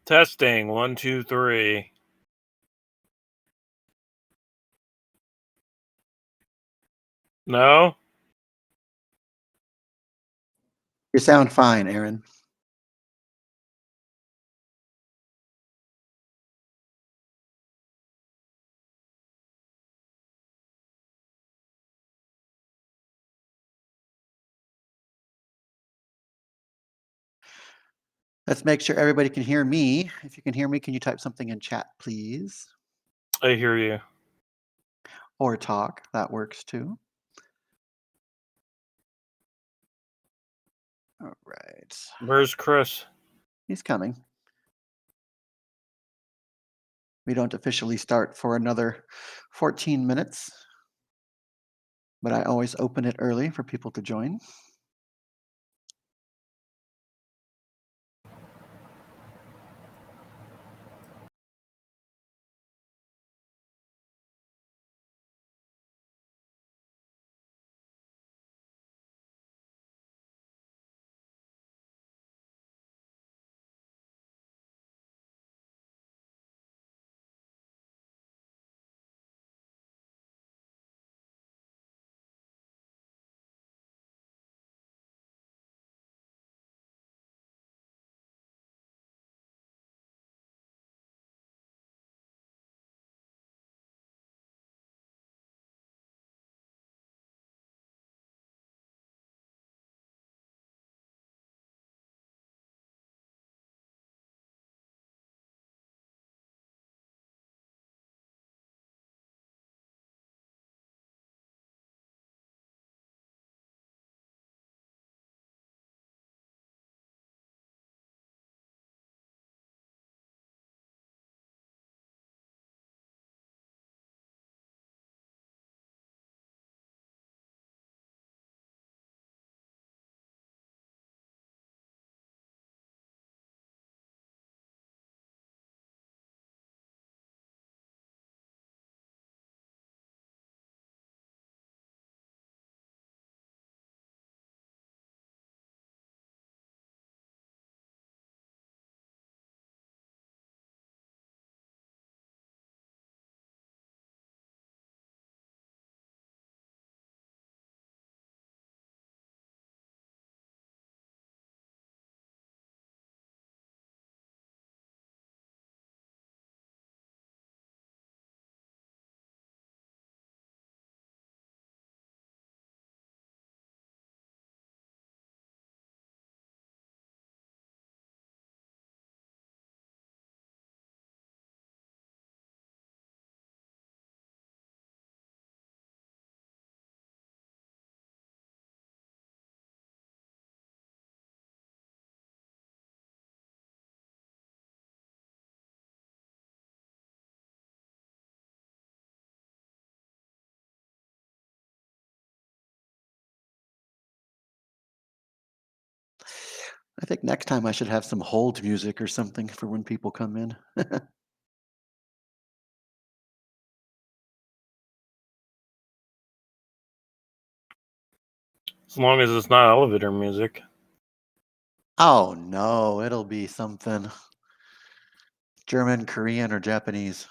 Testing 1, 2, 3. No? You sound fine, Aaron. Let's make sure everybody can hear me. If you can hear me, can you type something in chat, please? I hear you. Or talk, that works too. All right, Where's Chris? he's coming. We don't officially start for another 14 minutes, but I always open it early for people to join. I think next time I should have some hold music or something for when people come in. As long as it's not elevator music. Oh no, it'll be something German, Korean, or Japanese.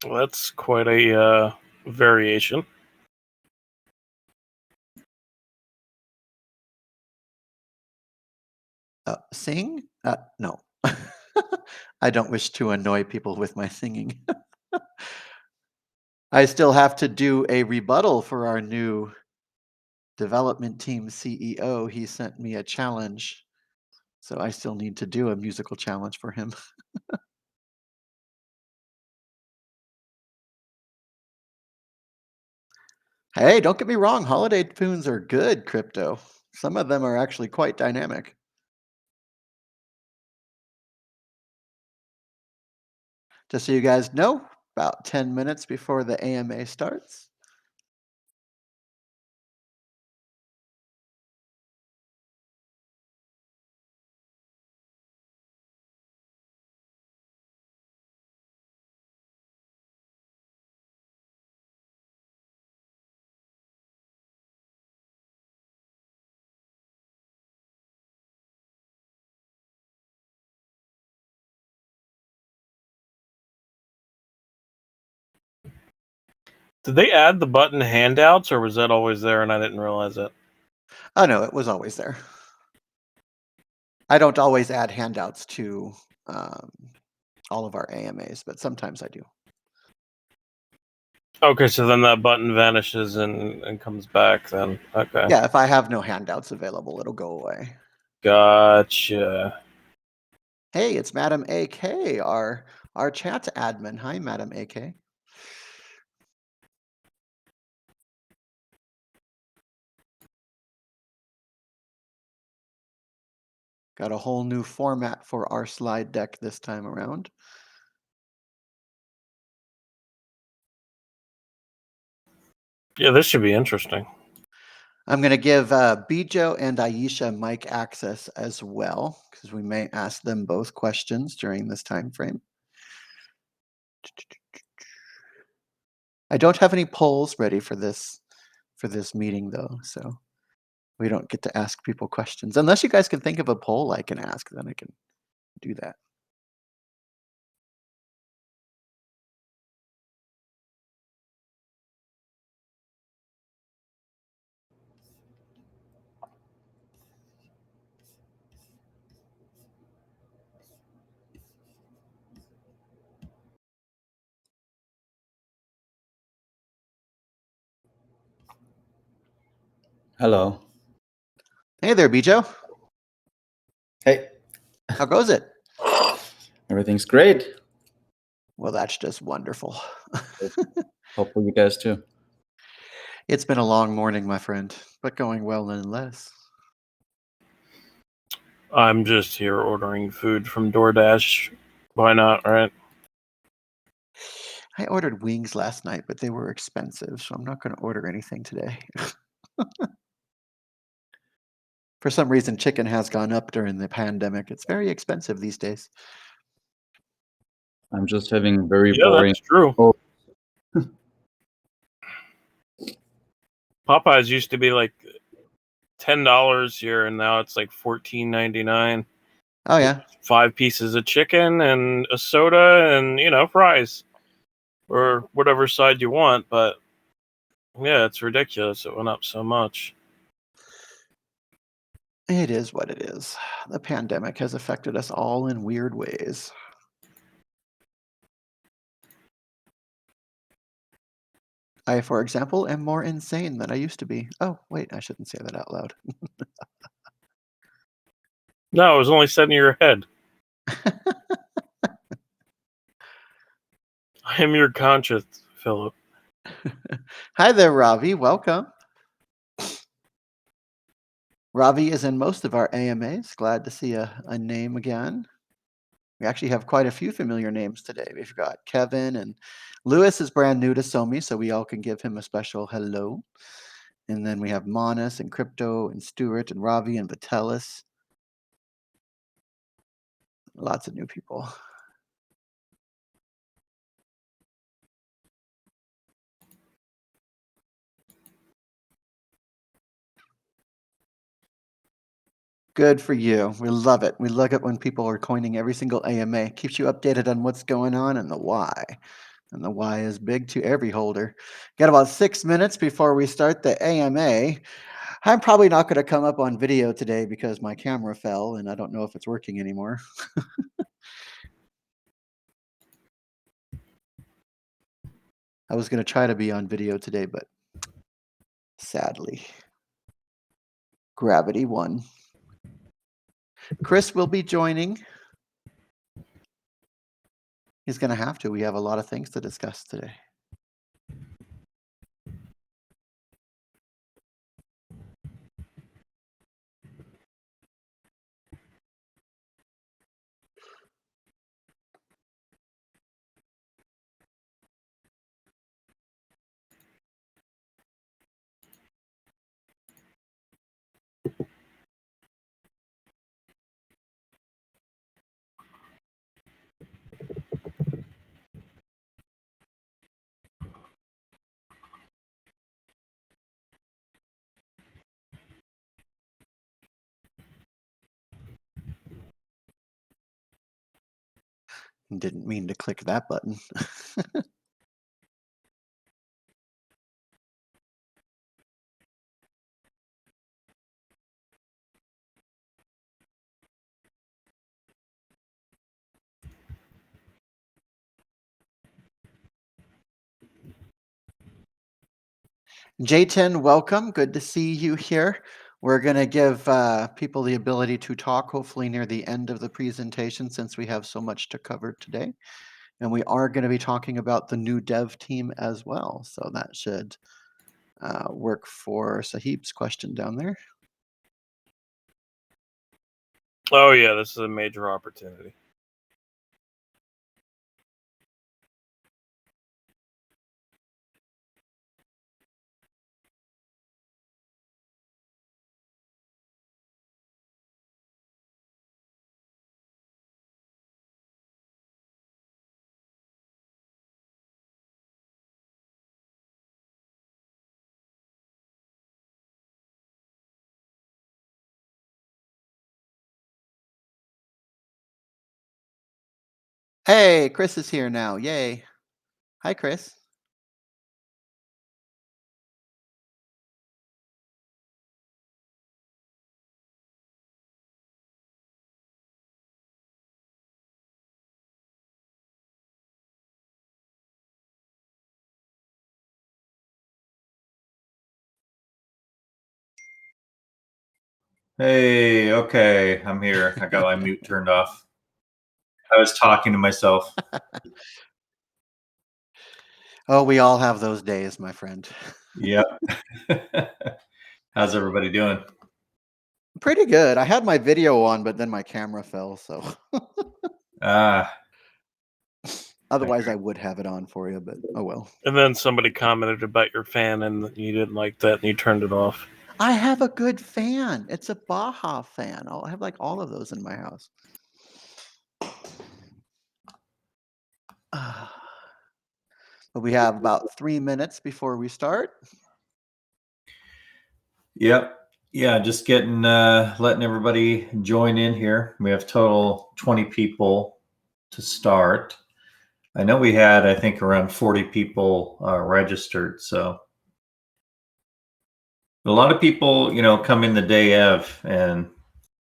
Well, that's quite a variation. Sing? No. I don't wish to annoy people with my singing. I still have to do a rebuttal for our new development team CEO. He sent me a challenge, so I still need to do a musical challenge for him. Hey, don't get me wrong, holiday tunes are good, Crypto. Some of them are actually quite dynamic. Just so you guys know, about 10 minutes before the AMA starts. Did they add the button handouts, or was that always there and I didn't realize it? Oh, no, it was always there. I don't always add handouts to um, all of our AMAs, but sometimes I do. Okay, so then that button vanishes and comes back then. Okay. Yeah, if I have no handouts available, it'll go away. Gotcha. Hey, it's Madam AK, our chat admin. Hi, Madam AK. Got a whole new format for our slide deck this time around. Yeah, this should be interesting. I'm going to give Bijo and Ayesha mic access as well, because we may ask them both questions during this time frame. I don't have any polls ready for this meeting though, so we don't get to ask people questions. Unless you guys can think of a poll I can ask, then I can do that. Hello. Hey there, Bijo. Hey. How goes it? Everything's great. Well, that's just wonderful. Hopefully you guys too. It's been a long morning, my friend, but going well nonetheless. I'm just here ordering food from DoorDash. Why not, right? I ordered wings last night, but they were expensive, so I'm not going to order anything today. For some reason, chicken has gone up during the pandemic. It's very expensive these days. I'm just having very Yeah, boring. that's true. Oh, Popeyes used to be like $10 here, and now it's like $14.99. Oh, yeah. 5 pieces of chicken and a soda, and fries or whatever side you want. But yeah, it's ridiculous. It went up so much. It is what it is. The pandemic has affected us all in weird ways. I, for example, am more insane than I used to be. Oh, wait, I shouldn't say that out loud. No, it was only set in your head. I am your conscience, Philip. Hi there, Ravi. Welcome. Ravi is in most of our AMAs. Glad to see a name again. We actually have quite a few familiar names today. We've got Kevin, and Lewis is brand new to SoMee, so we all can give him a special hello. And then we have Monas and Crypto and Stuart and Ravi and Vitelis. Lots of new people. Good for you. We love it. We love it when people are coining every single AMA. Keeps you updated on what's going on and the why. And the why is big to every holder. Got about 6 minutes before we start the AMA. I'm probably not going to come up on video today because my camera fell and I don't know if it's working anymore. I was going to try to be on video today, but sadly, gravity won. Chris will be joining. He's going to have to. We have a lot of things to discuss today. Didn't mean to click that button. J10, welcome. Good to see you here. We're going to give people the ability to talk, hopefully near the end of the presentation, since we have so much to cover today. And we are going to be talking about the new dev team as well. So that should work for Sahib's question down there. Oh yeah, this is a major opportunity. Hey, Chris is here now. Yay. Hi, Chris. Hey, okay, I'm here. I got my mute turned off. I was talking to myself. Oh, we all have those days, my friend. Yep. How's everybody doing? Pretty good. I had my video on, but then my camera fell, so Ah, otherwise I would have it on for you, but oh well. And then somebody commented about your fan, and you didn't like that, and you turned it off. I have a good fan. It's a Baja fan. I have like all of those in my house. But we have about 3 minutes before we start. yep. Yeah, just getting letting everybody join in here. We have total 20 people to start. I know we had, I think, around 40 people registered. So a lot of people, come in the day of and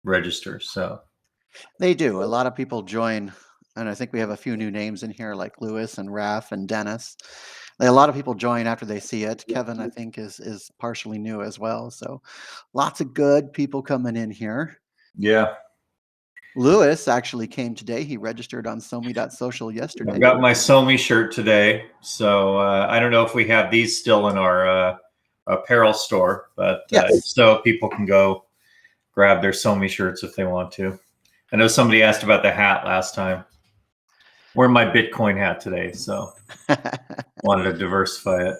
register. So They do. A lot of people join, and I think we have a few new names in here like Lewis and Raf and Dennis. A lot of people join after they see it. Kevin, I think, is partially new as well. So lots of good people coming in here. yeah, Lewis actually came today. He registered on SoMee.social yesterday. I've got my SoMee shirt today. So I don't know if we have these still in our apparel store, but Yes. so people can go grab their SoMee shirts if they want to. I know somebody asked about the hat last time. Wearing my Bitcoin hat today, so wanted to diversify it.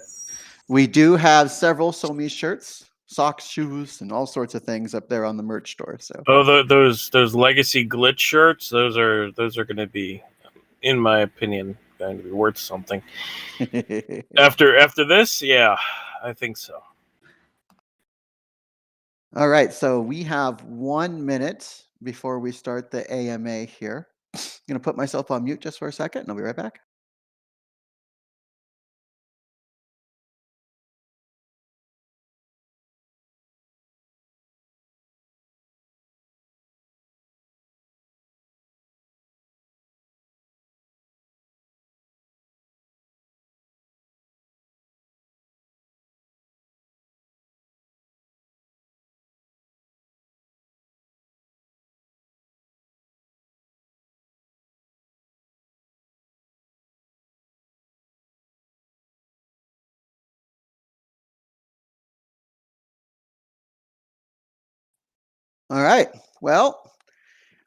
We do have several SoMee shirts, socks, shoes, and all sorts of things up there on the merch store. So those legacy glitch shirts, those are going to be, in my opinion, going to be worth something. After this, yeah, I think so. All right, so we have 1 minute before we start the AMA here. I'm going to put myself on mute just for a second, and I'll be right back. All right, well,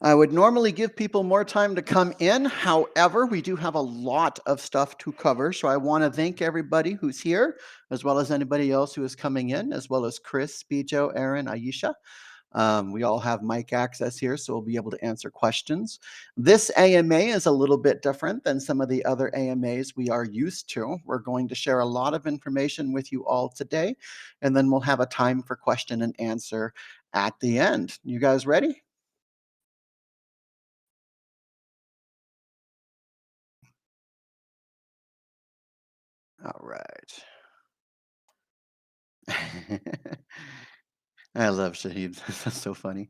I would normally give people more time to come in. However, we do have a lot of stuff to cover. So I want to thank everybody who's here, as well as anybody else who is coming in, as well as Chris, Bijo, Aaron, Ayesha. We all have mic access here, so we'll be able to answer questions. This AMA is a little bit different than some of the other AMAs we are used to. We're going to share a lot of information with you all today, and then we'll have a time for question and answer at the end. You guys ready? All right. I love Shahid. That's so funny.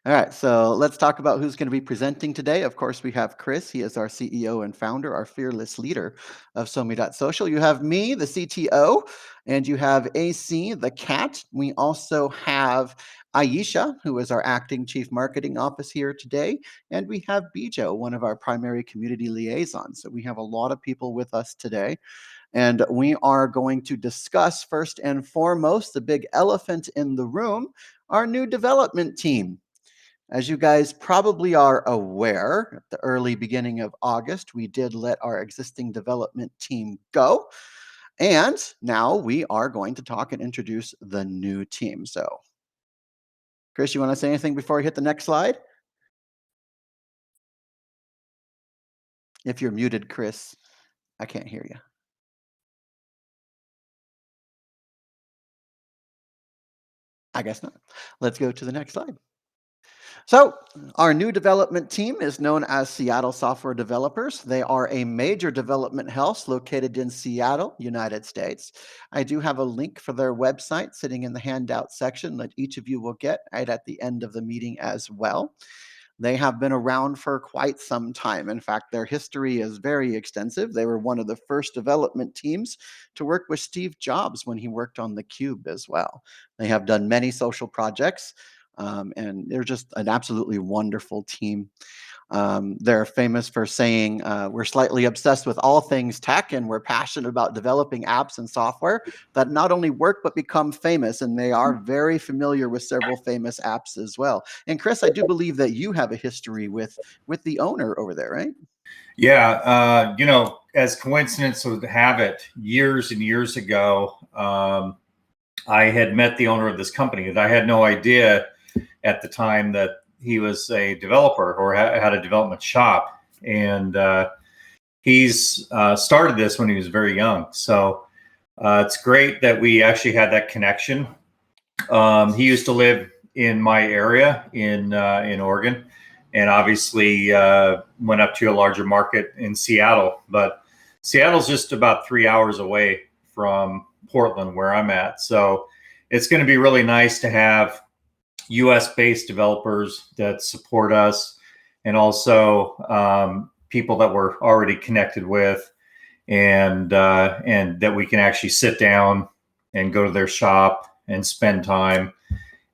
All right, so let's talk about who's going to be presenting today. Of course, we have Chris. He is our CEO and founder, our fearless leader of SoMee.social. You have me, the CTO, and you have AC, the cat. We also have Ayesha, who is our acting chief marketing officer here today. And we have Bijo, one of our primary community liaisons. So we have a lot of people with us today. And we are going to discuss first and foremost the big elephant in the room, our new development team. As you guys probably are aware, at the early beginning of August, we did let our existing development team go. And now we are going to talk and introduce the new team. So, Chris, you want to say anything before we hit the next slide? If you're muted, Chris, I can't hear you. I guess not. Let's go to the next slide. So, our new development team is known as Seattle Software Developers. They are a major development house located in Seattle, United States. I do have a link for their website sitting in the handout section that each of you will get right at the end of the meeting as well. They have been around for quite some time. In fact, their history is very extensive. They were one of the first development teams to work with Steve Jobs when he worked on the Cube as well. They have done many social projects, and they're just an absolutely wonderful team. They're famous for saying, we're slightly obsessed with all things tech, and we're passionate about developing apps and software that not only work but become famous. And they are very familiar with several famous apps as well. And Chris, I do believe that you have a history with the owner over there, right? Yeah, as coincidence would have it, years and years ago, I had met the owner of this company, and I had no idea at the time that he was a developer or had a development shop. And he's started this when he was very young. So it's great that we actually had that connection. He used to live in my area in Oregon, and obviously went up to a larger market in Seattle. But Seattle's just about 3 hours away from Portland, where I'm at. So it's going to be really nice to have US-based developers that support us, and also people that we're already connected with, and that we can actually sit down and go to their shop and spend time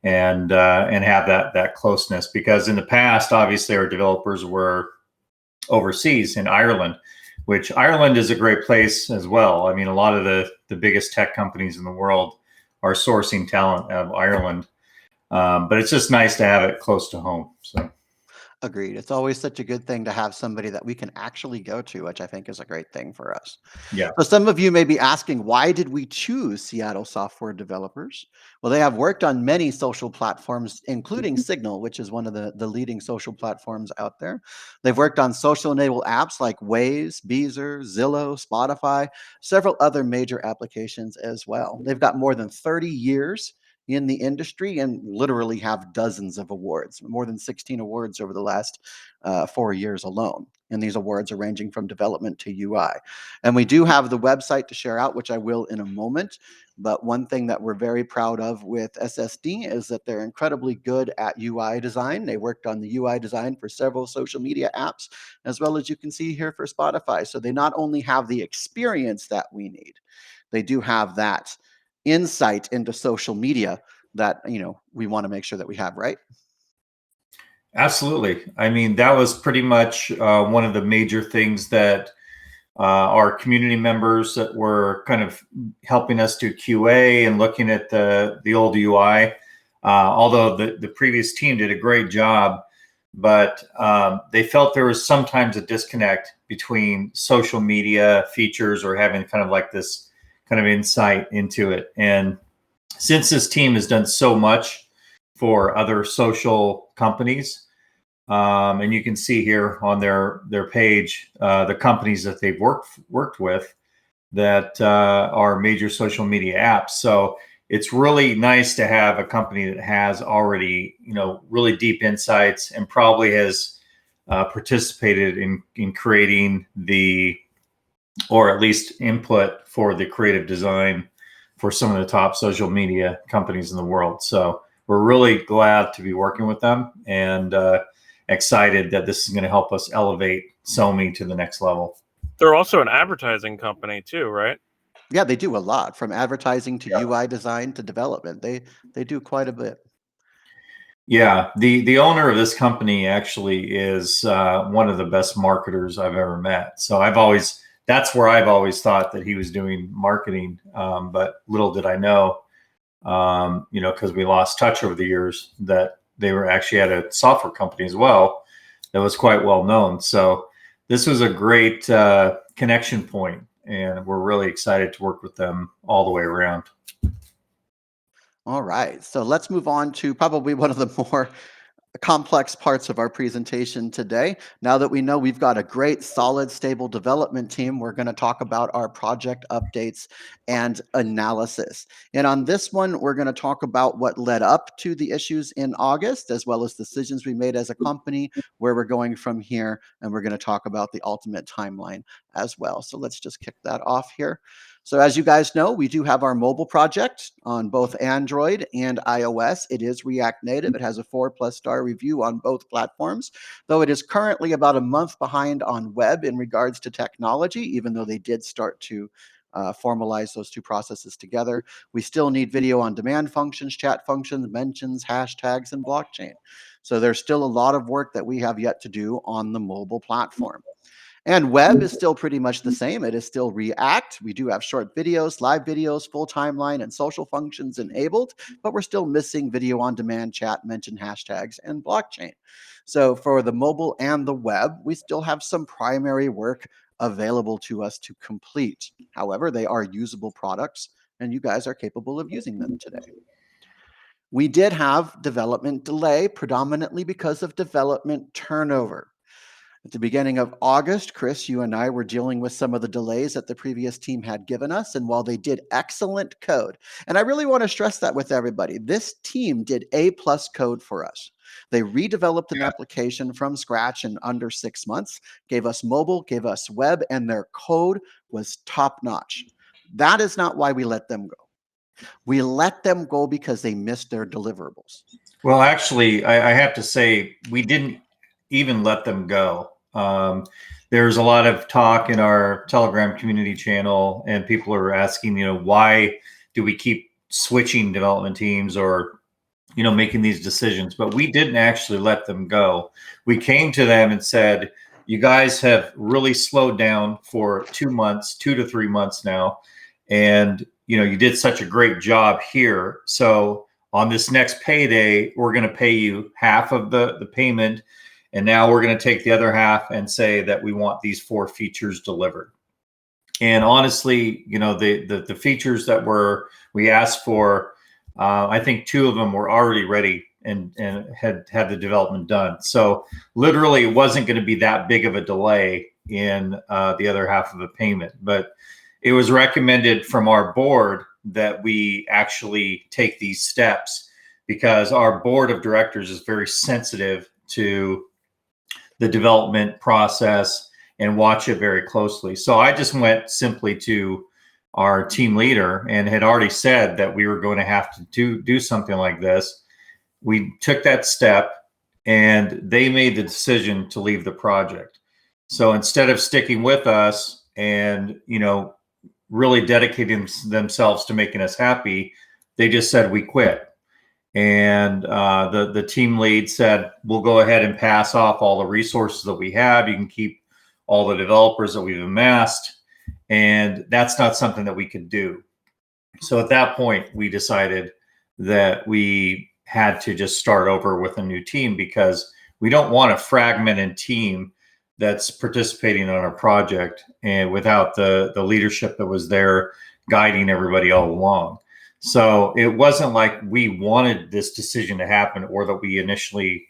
and have that closeness. Because in the past, obviously, our developers were overseas in Ireland, which Ireland is a great place as well. I mean, a lot of the biggest tech companies in the world are sourcing talent out of Ireland. But it's just nice to have it close to home. So. Agreed. It's always such a good thing to have somebody that we can actually go to, which I think is a great thing for us. Yeah. So some of you may be asking, why did we choose Seattle Software Developers? Well, they have worked on many social platforms, including Signal, which is one of the leading social platforms out there. They've worked on social-enabled apps like Waze, Beezer, Zillow, Spotify, several other major applications as well. They've got more than 30 years in the industry and literally have dozens of awards, more than 16 awards over the last 4 years alone. And these awards are ranging from development to UI. And we do have the website to share out, which I will in a moment. But one thing that we're very proud of with SSD is that they're incredibly good at UI design. They worked on the UI design for several social media apps, as well as you can see here for Spotify. So they not only have the experience that we need, they do have that insight into social media that we want to make sure that we have, right? Absolutely. I mean, that was pretty much one of the major things that our community members that were kind of helping us do QA and looking at the old UI. Although the previous team did a great job, but they felt there was sometimes a disconnect between social media features or having kind of like this kind of insight into it. And since this team has done so much for other social companies, and you can see here on their page the companies that they've worked with that are major social media apps. So it's really nice to have a company that has already really deep insights and probably has participated in creating or at least input for the creative design for some of the top social media companies in the world. So we're really glad to be working with them and excited that this is going to help us elevate SoMee to the next level. They're also an advertising company too, right? Yeah, they do a lot, from advertising to UI design to development. They do quite a bit. Yeah, the owner of this company actually is one of the best marketers I've ever met. So that's where I've always thought that he was doing marketing, but little did I know, because we lost touch over the years, that they were actually at a software company as well that was quite well known. So this was a great connection point, and we're really excited to work with them all the way around. All right, so let's move on to probably one of the more complex parts of our presentation today. Now that we know we've got a great, solid, stable development team, we're going to talk about our project updates and analysis. And on this one, we're going to talk about what led up to the issues in August, as well as decisions we made as a company, where we're going from here, and we're going to talk about the ultimate timeline as well. So let's just kick that off here. So as you guys know, we do have our mobile project on both Android and iOS. It is React Native. It has a 4+ star review on both platforms, though it is currently about a month behind on web in regards to technology, even though they did start to formalize those two processes together. We still need video on demand functions, chat functions, mentions, hashtags, and blockchain. So there's still a lot of work that we have yet to do on the mobile platform. And web is still pretty much the same. It is still React. We do have short videos, live videos, full timeline, and social functions enabled, but we're still missing video on demand, chat, mention, hashtags, and blockchain. So for the mobile and the web, we still have some primary work available to us to complete. However, they are usable products, and you guys are capable of using them today. We did have development delay, predominantly because of development turnover. At the beginning of August, Chris, you and I were dealing with some of the delays that the previous team had given us. And while they did excellent code, and I really want to stress that with everybody, this team did A+ code for us. They redeveloped an application from scratch in under 6 months, gave us mobile, gave us web, and their code was top notch. That is not why we let them go. We let them go because they missed their deliverables. Well, actually, I have to say, we didn't even let them go. There's a lot of talk in our Telegram community channel, and people are asking, why do we keep switching development teams or, making these decisions? But we didn't actually let them go. We came to them and said, you guys have really slowed down for 2 months, 2 to 3 months now. And, you did such a great job here. So on this next payday, we're going to pay you half of the payment. And now we're going to take the other half and say that we want these 4 features delivered. And honestly, the features that we asked for, I think 2 of them were already ready and had the development done. So literally, it wasn't going to be that big of a delay in the other half of the payment. But it was recommended from our board that we actually take these steps because our board of directors is very sensitive to the development process and watch it very closely. So I just went simply to our team leader and had already said that we were going to have to do something like this. We took that step and they made the decision to leave the project. So instead of sticking with us and, really dedicating themselves to making us happy, they just said we quit. And the team lead said, we'll go ahead and pass off all the resources that we have. You can keep all the developers that we've amassed. And that's not something that we could do. So at that point, we decided that we had to just start over with a new team because we don't want a fragmented team that's participating on our project and without the leadership that was there guiding everybody all along. So it wasn't like we wanted this decision to happen or that we initially,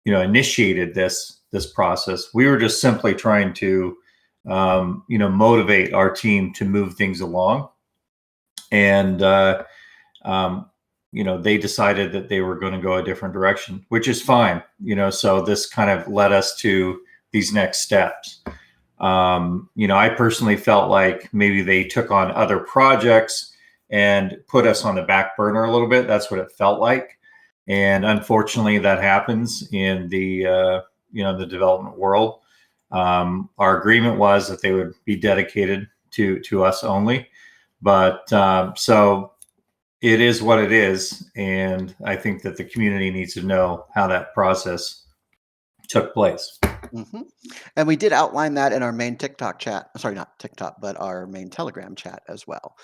initiated this process. We were just simply trying to, motivate our team to move things along. And, they decided that they were going to go a different direction, which is fine. So this kind of led us to these next steps. I personally felt like maybe they took on other projects and put us on the back burner a little bit. That's what it felt like. And unfortunately, that happens in the the development world. Our agreement was that they would be dedicated to us only, but so it is what it is, and I think that the community needs to know how that process took place. Mm-hmm. And we did outline that in our main TikTok chat. Sorry, not TikTok, but our main Telegram chat as well.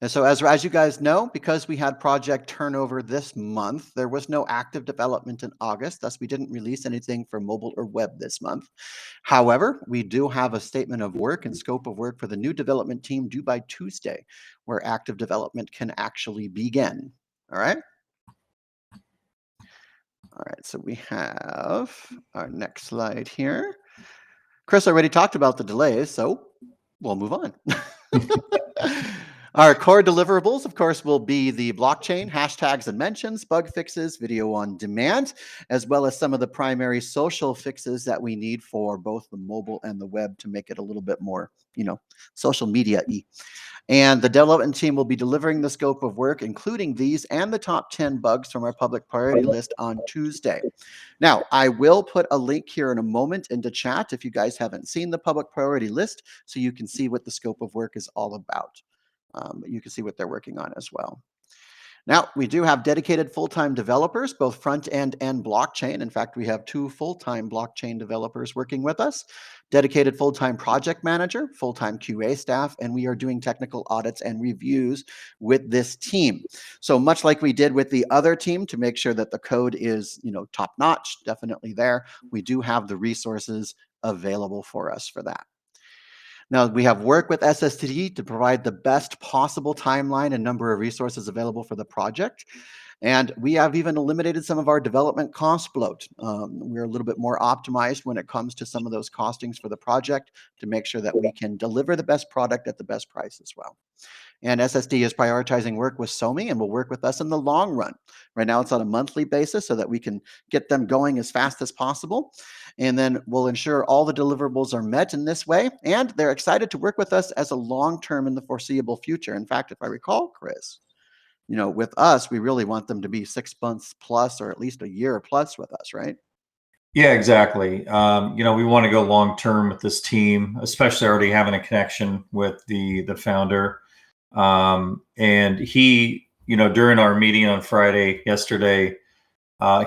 And so as you guys know, because we had project turnover this month, there was no active development in August. Thus, we didn't release anything for mobile or web this month. However, we do have a statement of work and scope of work for the new development team due by Tuesday, where active development can actually begin. All right. All right, so we have our next slide here. Chris already talked about the delays, so we'll move on. Our core deliverables, of course, will be the blockchain, hashtags and mentions, bug fixes, video on demand, as well as some of the primary social fixes that we need for both the mobile and the web to make it a little bit more, social media-y. And the development team will be delivering the scope of work, including these and the top 10 bugs from our public priority list on Tuesday. Now, I will put a link here in a moment into chat if you guys haven't seen the public priority list, so you can see what the scope of work is all about. You can see what they're working on as well. Now, we do have dedicated full-time developers, both front end and blockchain. In fact, we have 2 full-time blockchain developers working with us, dedicated full-time project manager, full-time QA staff, and we are doing technical audits and reviews with this team. So much like we did with the other team to make sure that the code is, top-notch, definitely there, we do have the resources available for us for that. Now, we have worked with SSTD to provide the best possible timeline and number of resources available for the project. And we have even eliminated some of our development cost bloat. We're a little bit more optimized when it comes to some of those costings for the project to make sure that we can deliver the best product at the best price as well. And SSD is prioritizing work with SoMee and will work with us in the long run. Right now, it's on a monthly basis so that we can get them going as fast as possible. And then we'll ensure all the deliverables are met in this way. And they're excited to work with us as a long-term in the foreseeable future. In fact, if I recall, Chris, with us, we really want them to be 6 months plus or at least a year plus with us, right? Yeah, exactly. We want to go long term with this team, especially already having a connection with the founder. And he, during our meeting on Friday yesterday,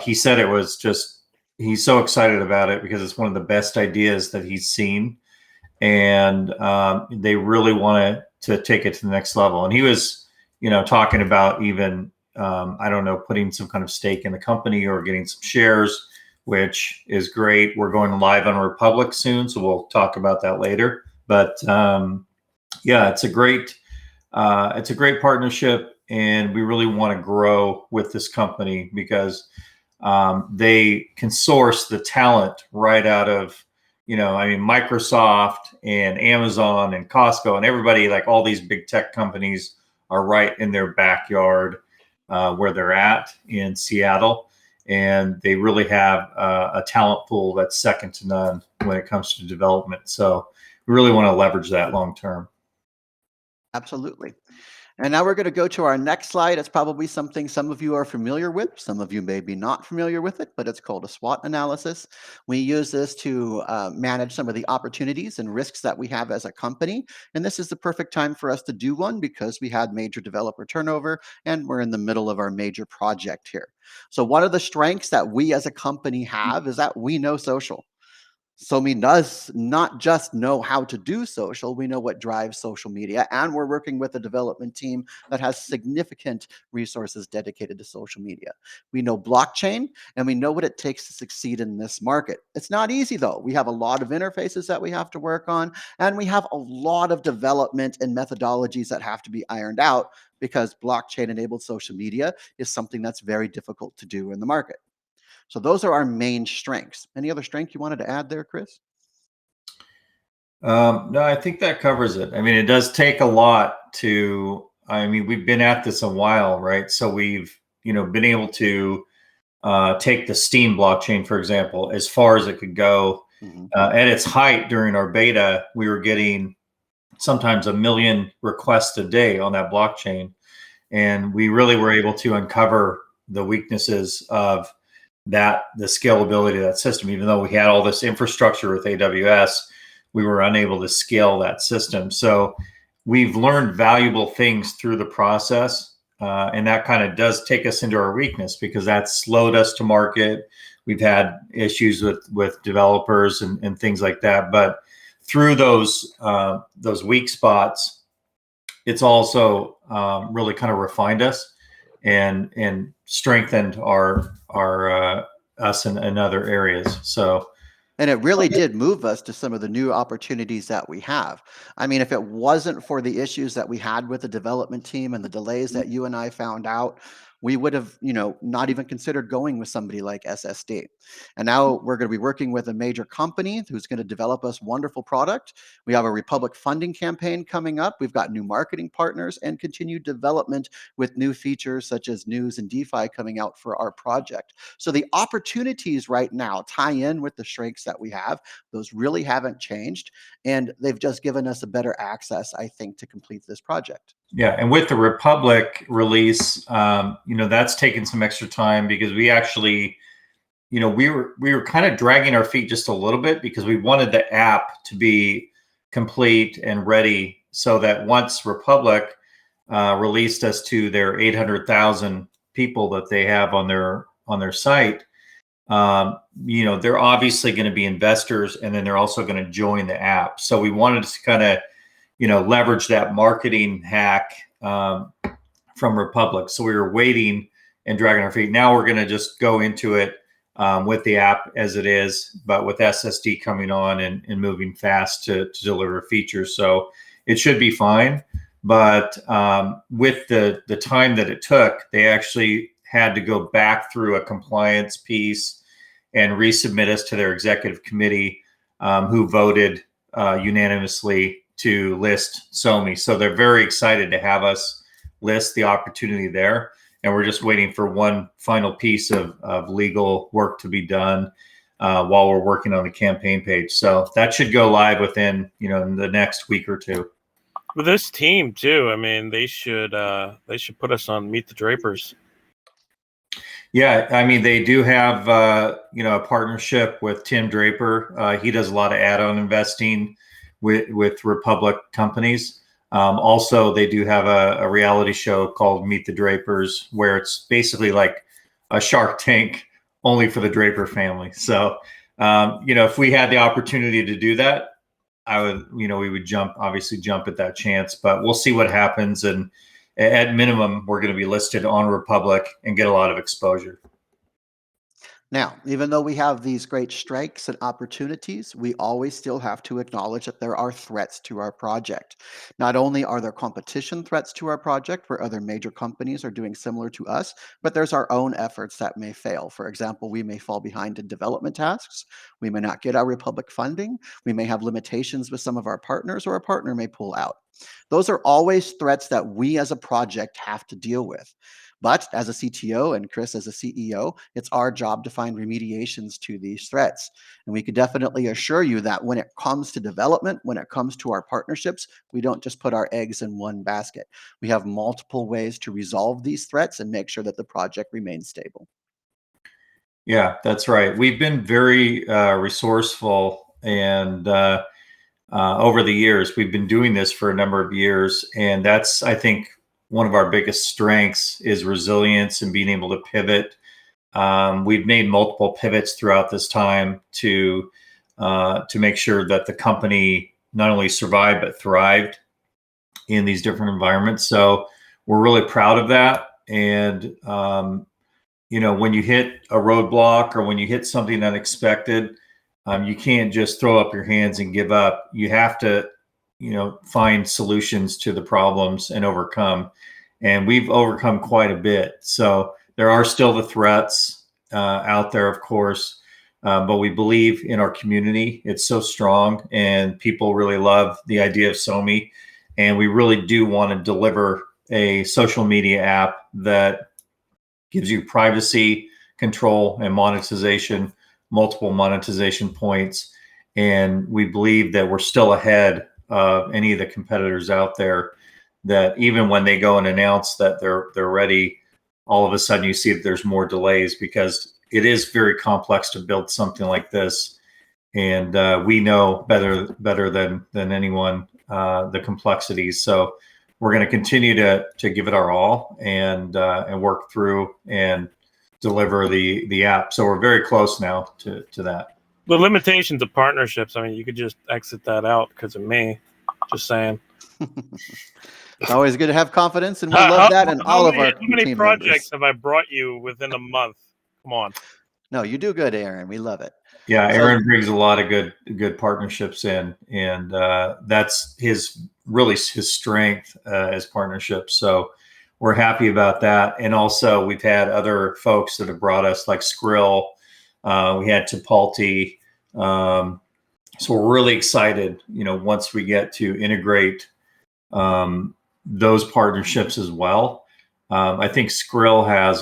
he said it was just, he's so excited about it because it's one of the best ideas that he's seen. And they really want to take it to the next level. And he was, talking about even, putting some kind of stake in the company or getting some shares, which is great. We're going live on Republic soon, so we'll talk about that later. But it's a great partnership, and we really want to grow with this company because they can source the talent right out of, Microsoft and Amazon and Costco and everybody, like all these big tech companies are right in their backyard where they're at in Seattle. And they really have a talent pool that's second to none when it comes to development. So we really want to leverage that long term. Absolutely. And now we're going to go to our next slide. It's probably something some of you are familiar with. Some of you may be not familiar with it, but it's called a SWOT analysis. We use this to manage some of the opportunities and risks that we have as a company. And this is the perfect time for us to do one because we had major developer turnover and we're in the middle of our major project here. So one of the strengths that we as a company have is that we know social. SoMee does not just know how to do social, we know what drives social media, and we're working with a development team that has significant resources dedicated to social media. We know blockchain, and we know what it takes to succeed in this market. It's not easy, though. We have a lot of interfaces that we have to work on, and we have a lot of development and methodologies that have to be ironed out because blockchain-enabled social media is something that's very difficult to do in the market. So those are our main strengths. Any other strength you wanted to add there, Chris? No, I think that covers it. I mean, it does take a lot we've been at this a while, right? So we've, been able to take the Steam blockchain, for example, as far as it could go. Mm-hmm. At its height during our beta, we were getting sometimes 1 million requests a day on that blockchain. And we really were able to uncover the weaknesses of the scalability of that system. Even though we had all this infrastructure with AWS, we were unable to scale that system. So we've learned valuable things through the process. And that kind of does take us into our weakness, because that slowed us to market. We've had issues with developers and things like that. But through those weak spots, it's also really kind of refined us and strengthened our us in other areas. So, and it really did move us to some of the new opportunities that we have. I mean, if it wasn't for the issues that we had with the development team and the delays that you and I found out, we would have, not even considered going with somebody like SSD. And now we're going to be working with a major company who's going to develop us wonderful product. We have a Republic funding campaign coming up. We've got new marketing partners and continued development with new features such as news and DeFi coming out for our project. So the opportunities right now tie in with the strengths that we have. Those really haven't changed. And they've just given us a better access, I think, to complete this project. Yeah, and with the Republic release, that's taken some extra time, because we actually, we were kind of dragging our feet just a little bit, because we wanted the app to be complete and ready, so that once Republic released us to their 800,000 people that they have on their site, they're obviously going to be investors, and then they're also going to join the app. So we wanted to kind of leverage that marketing hack from Republic. So we were waiting and dragging our feet. Now we're going to just go into it with the app as it is, but with SSD coming on and moving fast to deliver features. So it should be fine. But with the time that it took, they actually had to go back through a compliance piece and resubmit us to their executive committee, who voted unanimously to list SoMee. So they're very excited to have us list the opportunity there. And we're just waiting for one final piece of legal work to be done while we're working on the campaign page. So that should go live within, in the next week or two. With this team too, I mean, they should put us on Meet the Drapers. Yeah, I mean, they do have a partnership with Tim Draper. He does a lot of add-on investing with Republic companies. Also, they do have a reality show called Meet the Drapers, where it's basically like a Shark Tank only for the Draper family. So, if we had the opportunity to do that, we would jump at that chance. But we'll see what happens. And at minimum, we're going to be listed on Republic and get a lot of exposure. Now, even though we have these great strengths and opportunities, we always still have to acknowledge that there are threats to our project. Not only are there competition threats to our project where other major companies are doing similar to us, but there's our own efforts that may fail. For example, we may fall behind in development tasks. We may not get our Republic funding. We may have limitations with some of our partners, or a partner may pull out. Those are always threats that we as a project have to deal with. But as a CTO and Chris as a CEO, it's our job to find remediations to these threats. And we can definitely assure you that when it comes to development, when it comes to our partnerships, we don't just put our eggs in one basket. We have multiple ways to resolve these threats and make sure that the project remains stable. Yeah, that's right. We've been very resourceful, and over the years, we've been doing this for a number of years. And that's, I think, one of our biggest strengths is resilience and being able to pivot. We've made multiple pivots throughout this time to make sure that the company not only survived but thrived in these different environments. So we're really proud of that. And when you hit a roadblock or when you hit something unexpected, you can't just throw up your hands and give up. You have to find solutions to the problems and overcome. And we've overcome quite a bit. So there are still the threats out there, of course, but we believe in our community. It's so strong, and people really love the idea of SoMee. And we really do want to deliver a social media app that gives you privacy, control, and monetization, multiple monetization points. And we believe that we're still ahead of any of the competitors out there that even when they go and announce that they're ready, all of a sudden you see that there's more delays because it is very complex to build something like this. And we know better than anyone the complexities. So we're going to continue to give it our all and work through and deliver the app. So we're very close now to that. The limitations of partnerships, I mean, you could just exit that out because of me. Just saying. It's always good to have confidence, and we love that in all of our How many team projects members. have I brought you within a month? Come on. No, you do good, Aaron. We love it. Yeah, Aaron brings a lot of good partnerships in, and that's his strength as partnerships. So we're happy about that. And also we've had other folks that have brought us, like Skrill. We had Tipalti. So we're really excited, once we get to integrate those partnerships as well. I think Skrill has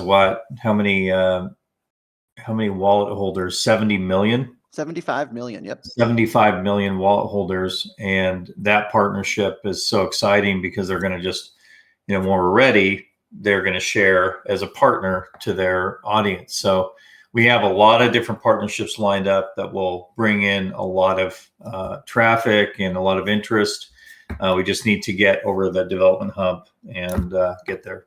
how many wallet holders? 70 million? 75 million, yep. 75 million wallet holders. And that partnership is so exciting because they're going to just, when we're ready, they're going to share as a partner to their audience. So we have a lot of different partnerships lined up that will bring in a lot of traffic and a lot of interest. We just need to get over the development hump and get there.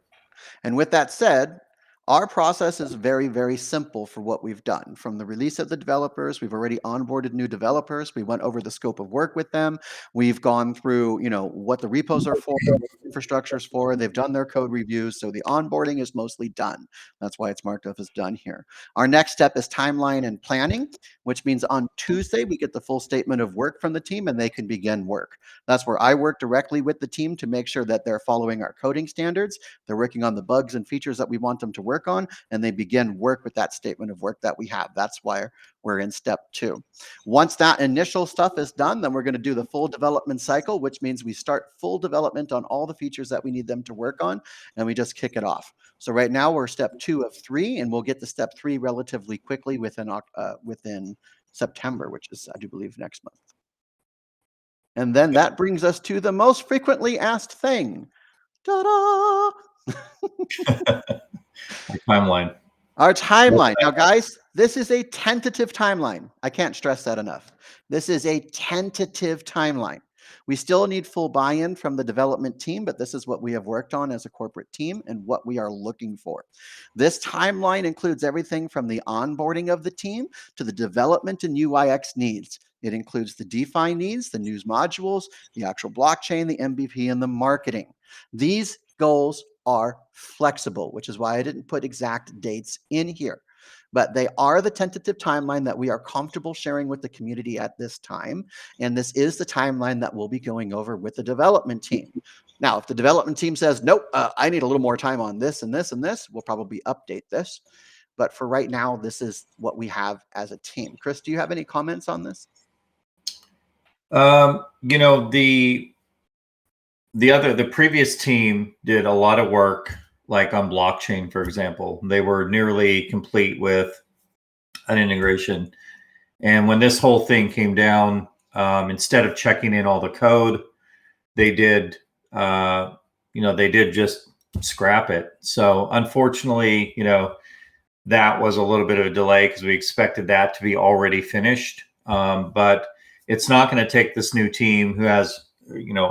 And with that said, our process is very, very simple for what we've done. From the release of the developers, we've already onboarded new developers. We went over the scope of work with them. We've gone through, what the repos are for, what the infrastructure is for. They've done their code reviews. So the onboarding is mostly done. That's why it's marked up as done here. Our next step is timeline and planning, which means on Tuesday, we get the full statement of work from the team and they can begin work. That's where I work directly with the team to make sure that they're following our coding standards. They're working on the bugs and features that we want them to work on, and they begin work with that statement of work that we have. That's why we're in step 2. Once that initial stuff is done, then we're going to do the full development cycle, which means we start full development on all the features that we need them to work on, and we just kick it off. So right now we're step 2 of 3, and we'll get to step 3 relatively quickly within September, which is, I do believe, next month. And then that brings us to the most frequently asked thing. Ta-da! Timeline. Our timeline. Now, guys, this is a tentative timeline. I can't stress that enough. This is a tentative timeline. We still need full buy-in from the development team, but this is what we have worked on as a corporate team and what we are looking for. This timeline includes everything from the onboarding of the team to the development and UIX needs. It includes the DeFi needs, the news modules, the actual blockchain, the MVP, and the marketing. These goals are flexible, which is why I didn't put exact dates in here. But they are the tentative timeline that we are comfortable sharing with the community at this time. And this is the timeline that we'll be going over with the development team. Now, if the development team says, nope, I need a little more time on this and this and this, we'll probably update this. But for right now, this is what we have as a team. Chris, do you have any comments on this? The previous team did a lot of work, like on blockchain, for example. They were nearly complete with an integration. And when this whole thing came down, instead of checking in all the code, they did just scrap it. So unfortunately, that was a little bit of a delay because we expected that to be already finished. But it's not going to take this new team who has,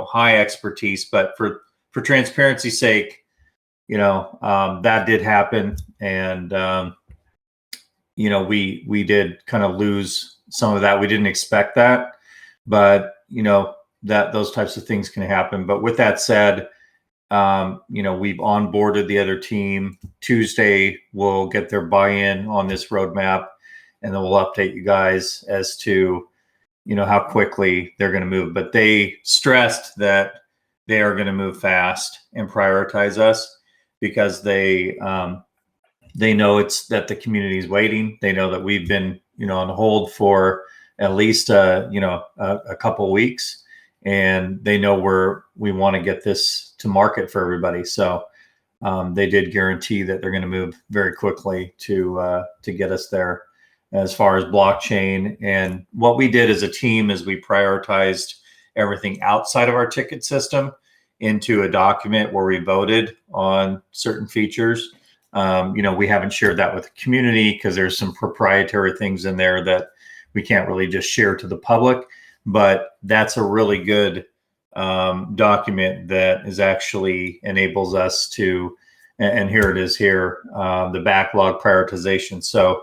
high expertise, but for transparency's sake, that did happen. And, we did kind of lose some of that. We didn't expect that, but, that those types of things can happen. But with that said, we've onboarded the other team. Tuesday, we'll get their buy-in on this roadmap, and then we'll update you guys as to, how quickly they're going to move. But they stressed that they are going to move fast and prioritize us because they know it's that the community is waiting. They know that we've been, on hold for at least, a couple of weeks, and they know we want to get this to market for everybody. So they did guarantee that they're going to move very quickly to get us there as far as blockchain. And what we did as a team is we prioritized everything outside of our ticket system into a document where we voted on certain features. We haven't shared that with the community because there's some proprietary things in there that we can't really just share to the public. But that's a really good document that is actually enables us to, and here it is here, the backlog prioritization. So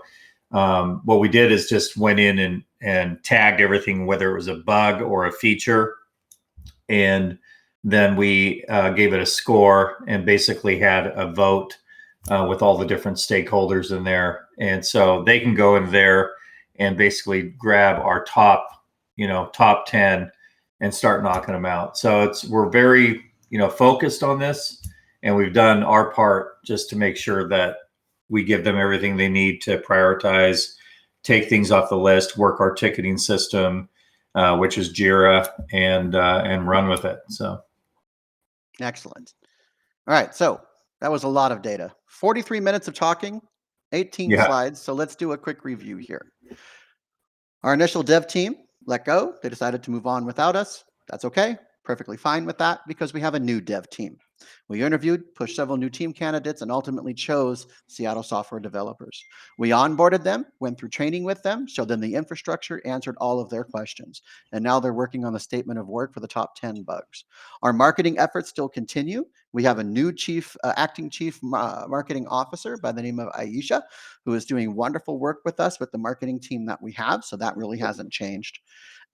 what we did is just went in and tagged everything, whether it was a bug or a feature. And then we gave it a score and basically had a vote with all the different stakeholders in there. And so they can go in there and basically grab our top 10 and start knocking them out. So we're very, focused on this, and we've done our part just to make sure that we give them everything they need to prioritize, take things off the list, work our ticketing system, which is Jira, and run with it. So Excellent. All right, so that was a lot of data. 43 minutes of talking, 18 slides. So let's do a quick review here. Our initial dev team let go. They decided to move on without us. That's okay. Perfectly fine with that because we have a new dev team. We interviewed, pushed several new team candidates, and ultimately chose Seattle software developers. We onboarded them, went through training with them, showed them the infrastructure, answered all of their questions. And now they're working on the statement of work for the top 10 bugs. Our marketing efforts still continue. We have a new acting chief marketing officer by the name of Ayesha, who is doing wonderful work with us with the marketing team that we have. So that really hasn't changed.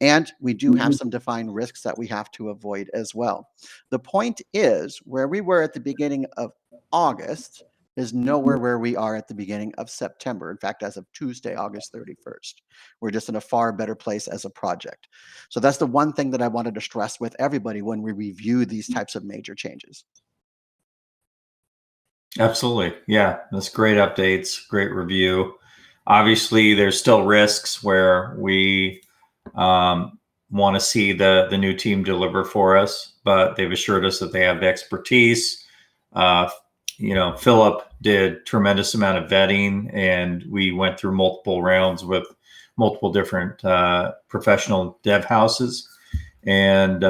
And we do have some defined risks that we have to avoid as well. The point is, where we were at the beginning of August is nowhere where we are at the beginning of September. In fact, as of Tuesday, August 31st, we're just in a far better place as a project. So that's the one thing that I wanted to stress with everybody when we review these types of major changes. Absolutely. Yeah, that's great updates, great review. Obviously, there's still risks where we want to see the new team deliver for us, but they've assured us that they have the expertise. Philip did tremendous amount of vetting, and we went through multiple rounds with multiple different professional dev houses, and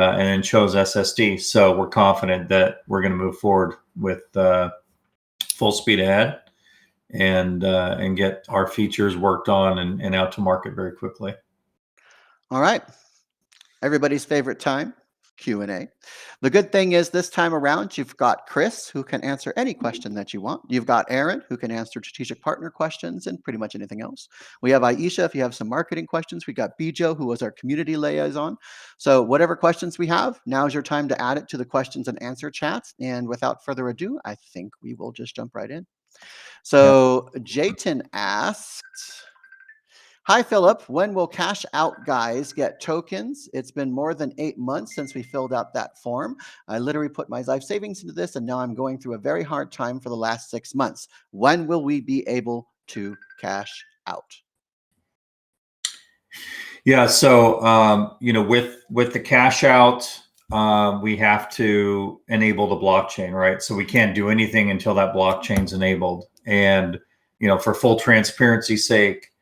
chose SSD. So we're confident that we're going to move forward with full speed ahead and get our features worked on and out to market very quickly. All right. Everybody's favorite time, Q&A. The good thing is this time around, you've got Chris, who can answer any question that you want. You've got Aaron, who can answer strategic partner questions and pretty much anything else. We have Ayesha, if you have some marketing questions. We got Bijo, who was our community liaison. So whatever questions we have, now's your time to add it to the questions and answer chats. And without further ado, I think we will just jump right in. So Jayton asked, hi, Philip. When will cash out guys get tokens? It's been more than 8 months since we filled out that form. I literally put my life savings into this, and now I'm going through a very hard time for the last 6 months. When will we be able to cash out? Yeah. So, with the cash out, we have to enable the blockchain, right? So we can't do anything until that blockchain's enabled. And, for full transparency's sake,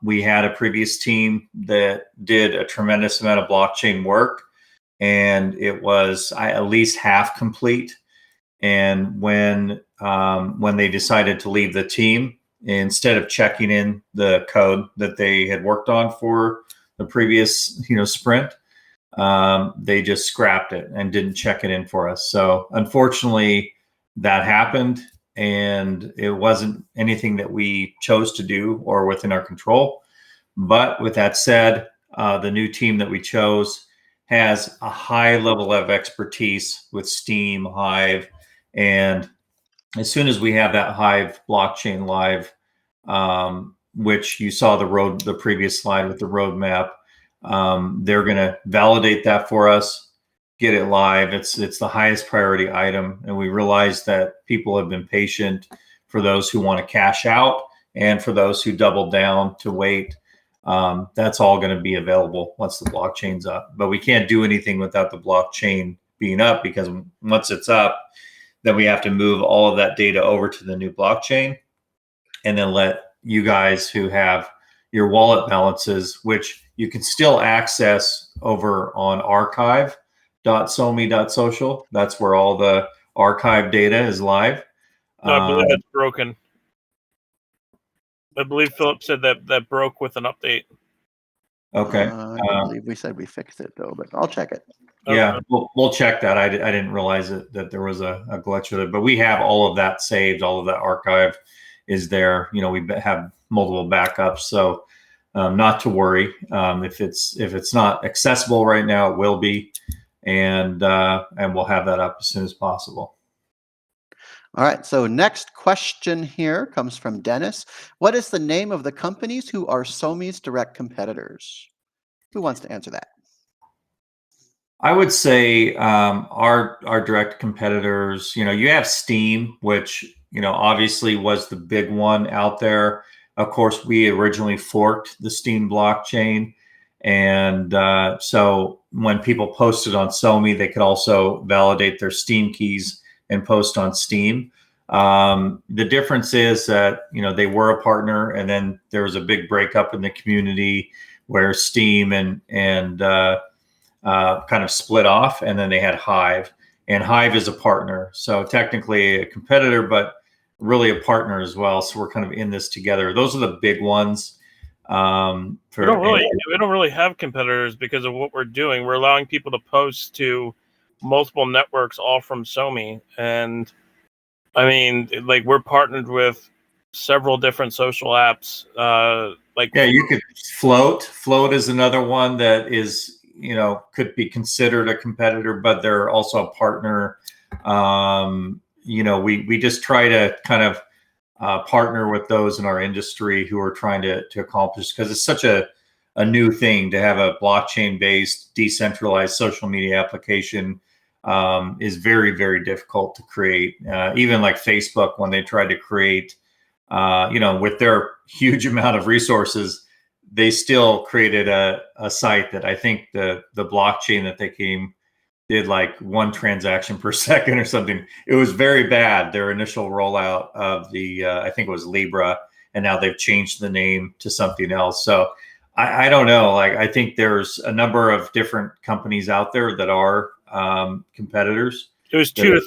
we had a previous team that did a tremendous amount of blockchain work, and it was at least half complete. And when they decided to leave the team, instead of checking in the code that they had worked on for the previous sprint, they just scrapped it and didn't check it in for us. So unfortunately, that happened. And it wasn't anything that we chose to do or within our control. But with that said, the new team that we chose has a high level of expertise with Steam, Hive. And as soon as we have that Hive blockchain live, which you saw the previous slide with the roadmap, they're going to validate that for us, get it live. It's the highest priority item. And we realize that people have been patient for those who want to cash out and for those who double down to wait. That's all going to be available once the blockchain's up. But we can't do anything without the blockchain being up, because once it's up, then we have to move all of that data over to the new blockchain and then let you guys who have your wallet balances, which you can still access over on archive.io, shop.somee.social. That's where all the archive data is live. No, I believe it's broken. I believe Philip said that broke with an update. Okay. I believe we said we fixed it though, but I'll check it. Yeah, Okay. we'll check that. I didn't realize that there was a glitch with it, but we have all of that saved. All of that archive is there. We have multiple backups, so not to worry. If it's not accessible right now, it will be, and we'll have that up as soon as possible. All right. So next question here comes from Dennis. What is the name of the companies who are SoMee's direct competitors? Who wants to answer that? I would say our direct competitors. You have Steam, which obviously was the big one out there. Of course, we originally forked the Steam blockchain, and so when people posted on SoMee, they could also validate their Steam keys and post on Steam. The difference is that they were a partner, and then there was a big breakup in the community where Steam and kind of split off, and then they had Hive, and Hive is a partner, so technically a competitor, but really a partner as well. So we're kind of in this together. Those are the big ones. We don't really have competitors because of what we're doing. We're allowing people to post to multiple networks, all from SoMee, and I mean, like, we're partnered with several different social apps. You could Float. Float is another one that is could be considered a competitor, but they're also a partner. We just try to kind of partner with those in our industry who are trying to accomplish, because it's such a new thing to have a blockchain-based decentralized social media application. Is very, very difficult to create. Even like Facebook, when they tried to create, with their huge amount of resources, they still created a site that I think the blockchain that they did like 1 transaction per second or something. It was very bad. Their initial rollout of the, I think it was Libra, and now they've changed the name to something else. So I don't know. Like, I think there's a number of different companies out there that are competitors. It was 2 to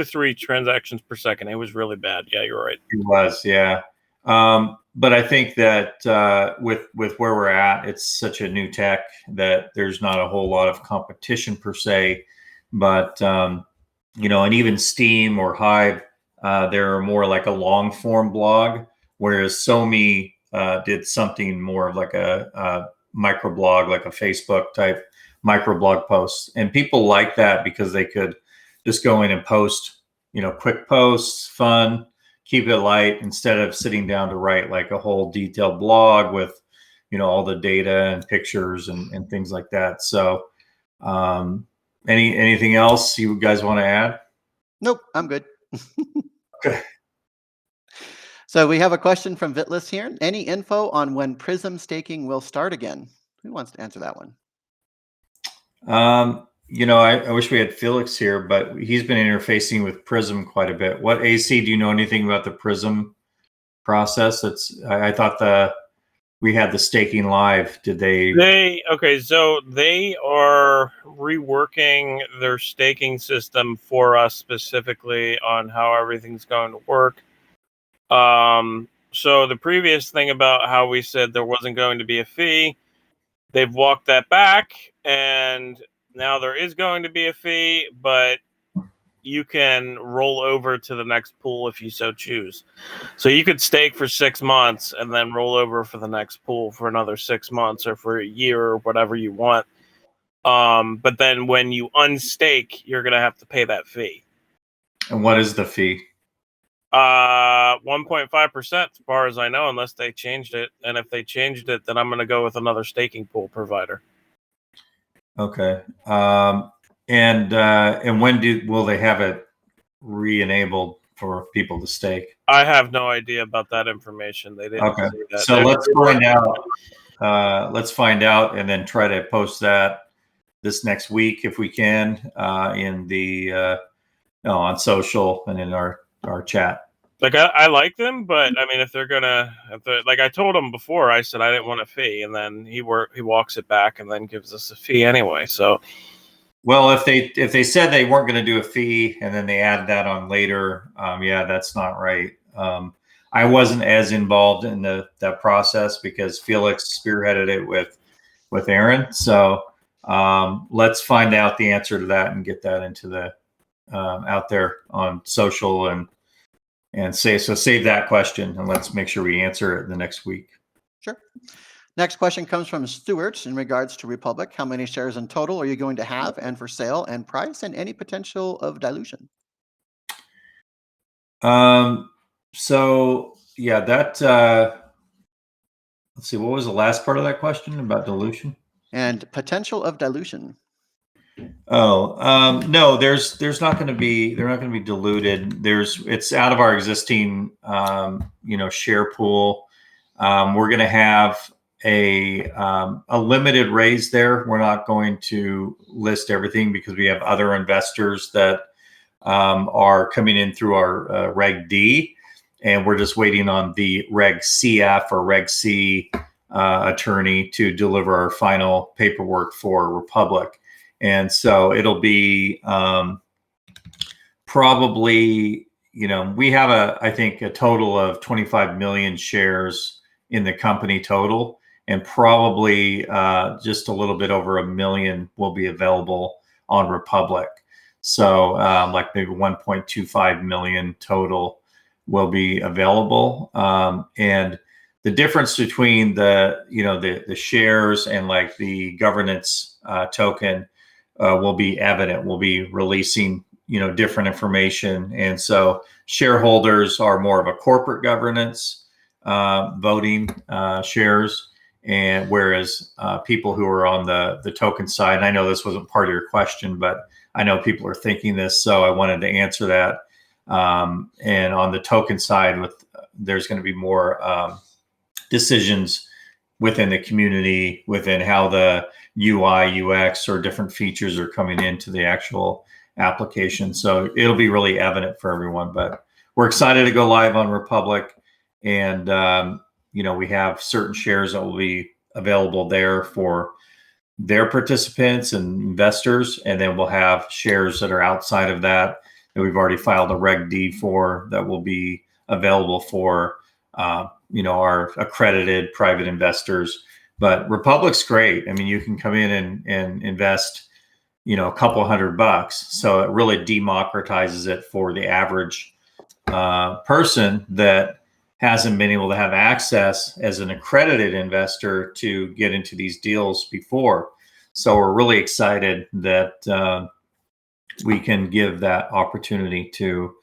3 transactions per second. It was really bad. Yeah, you're right. It was, yeah. But I think that with where we're at, it's such a new tech that there's not a whole lot of competition per se. But and even Steam or Hive, they're more like a long form blog, whereas SoMee did something more of like a microblog, like a Facebook type microblog post, and people like that because they could just go in and post, quick posts, fun, keep it light, instead of sitting down to write like a whole detailed blog with, all the data and pictures and things like that. So, anything else you guys want to add? Nope, I'm good. Okay. So we have a question from Vitless here. Any info on when Prism staking will start again? Who wants to answer that one? I wish we had Felix here, but he's been interfacing with Prism quite a bit. What, AC, do you know anything about the Prism process? I thought we had the staking live. Did they? So they are reworking their staking system for us specifically on how everything's going to work. So the previous thing about how we said there wasn't going to be a fee, they've walked that back, and now there is going to be a fee, but you can roll over to the next pool if you so choose. So you could stake for 6 months and then roll over for the next pool for another 6 months or for a year or whatever you want. But then when you unstake, you're going to have to pay that fee. And what is the fee? 1.5%, as far as I know, unless they changed it. And if they changed it, then I'm going to go with another staking pool provider. Okay. And when will they have it re-enabled for people to stake? I have no idea about that information. They didn't Okay. say that. So let's find out. Let's find out and then try to post that this next week if we can in the on social and in our chat. Like, I like them, but I mean, if they're like I told him before, I said I didn't want a fee, and then he walks it back and then gives us a fee anyway. So Well, if they said they weren't going to do a fee and then they added that on later, yeah, that's not right. I wasn't as involved in that process because Felix spearheaded it with Aaron. So let's find out the answer to that and get that into the out there on social and save that question and let's make sure we answer it the next week. Sure. Next question comes from Stuart in regards to Republic. How many shares in total are you going to have and for sale, and price, and any potential of dilution? So yeah, that let's see, what was the last part of that question about dilution? And potential of dilution. Oh, no, there's not going to be, they're not going to be diluted. It's out of our existing, share pool. We're going to have a limited raise there. We're not going to list everything because we have other investors that are coming in through our Reg D, and we're just waiting on the Reg CF or Reg C attorney to deliver our final paperwork for Republic. And so it'll be probably, we have I think a total of 25 million shares in the company total, and probably just a little bit over 1 million will be available on Republic. So like maybe 1.25 million total will be available. And the difference between the shares and like the governance token will be evident. We'll be releasing, different information. And so shareholders are more of a corporate governance voting shares. And whereas people who are on the token side, and I know this wasn't part of your question, but I know people are thinking this, so I wanted to answer that. And on the token side, there's going to be more decisions within the community, within how the UI, UX, or different features are coming into the actual application. So it'll be really evident for everyone. But we're excited to go live on Republic, and we have certain shares that will be available there for their participants and investors, and then we'll have shares that are outside of that we've already filed a Reg D for that will be available for our accredited private investors. But Republic's great. I mean, you can come in and invest a couple $100, so it really democratizes it for the average person that hasn't been able to have access as an accredited investor to get into these deals before. So we're really excited that we can give that opportunity to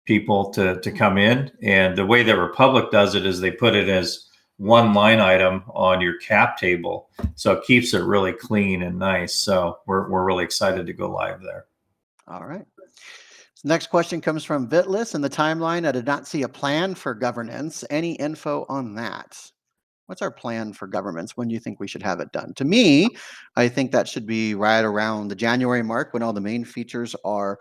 people to come in. And the way that Republic does it is they put it as one line item on your cap table. So it keeps it really clean and nice. So we're really excited to go live there. All right. So next question comes from Vitless. In the timeline, I did not see a plan for governance. Any info on that? What's our plan for governance? When do you think we should have it done? To me, I think that should be right around the January mark when all the main features are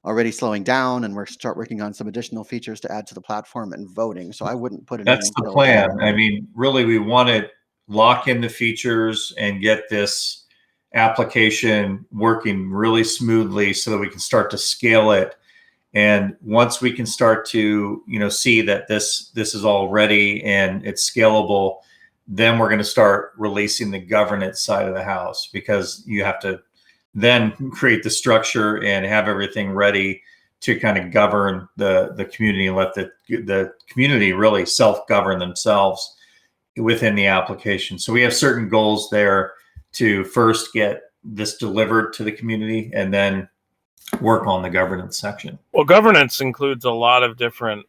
already slowing down and we're start working on some additional features to add to the platform and voting. So I wouldn't put it in That's the until plan. January. I mean, really, we want to lock in the features and get this application working really smoothly so that we can start to scale it. And once we can start to, see that this is all ready and it's scalable, then we're going to start releasing the governance side of the house, because you have to then create the structure and have everything ready to kind of govern the community and let the community really self-govern themselves within the application. So we have certain goals there to first get this delivered to the community and then work on the governance section. Well, governance includes a lot of different